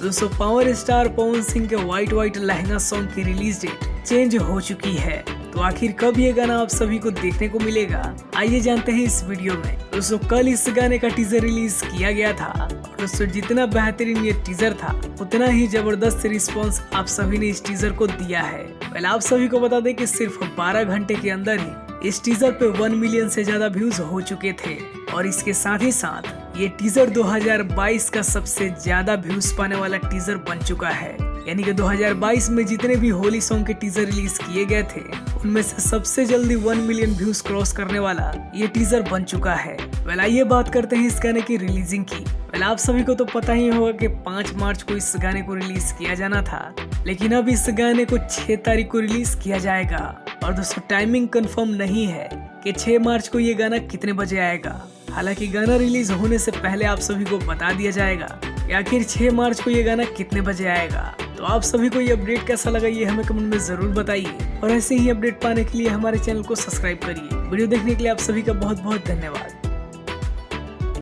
दोस्तों power star Pawan Singh के white lehenga song की रिलीज डेट चेंज हो चुकी है। तो आखिर कब ये गाना आप सभी को देखने को मिलेगा, आइए जानते हैं इस वीडियो में। दोस्तों कल इस गाने का टीजर रिलीज किया गया था। दोस्तों जितना बेहतरीन ये टीजर था उतना ही जबरदस्त रिस्पांस आप सभी ने इस टीजर को दिया है। पहले आप सभी को बता दें कि सिर्फ 12 घंटे के अंदर ही इस टीजर पे 1 मिलियन से ज्यादा व्यूज हो चुके थे और इसके साथ ही साथ ये टीजर 2022 का सबसे ज्यादा व्यूज पाने वाला टीजर बन चुका है। यानी कि 2022 में जितने भी होली सॉन्ग के टीजर रिलीज किए गए थे उनमें से सबसे जल्दी 1 मिलियन व्यूज क्रॉस करने वाला ये टीजर बन चुका है। आइए बात करते हैं इस गाने की रिलीजिंग की। आप सभी को तो पता ही होगा कि 5 मार्च को इस गाने को रिलीज किया जाना था, लेकिन अब इस गाने को 6 तारीख को रिलीज किया जाएगा। और दोस्तों टाइमिंग कंफर्म नहीं है कि 6 मार्च को ये गाना कितने बजे आएगा। हालांकि गाना रिलीज होने से पहले आप सभी को बता दिया जाएगा कि आखिर 6 मार्च को ये गाना कितने बजे आएगा। तो आप सभी को ये अपडेट कैसा लगा ये हमें कमेंट में जरूर बताइए और ऐसे ही अपडेट पाने के लिए हमारे चैनल को सब्सक्राइब करिए। वीडियो देखने के लिए आप सभी का बहुत बहुत धन्यवाद।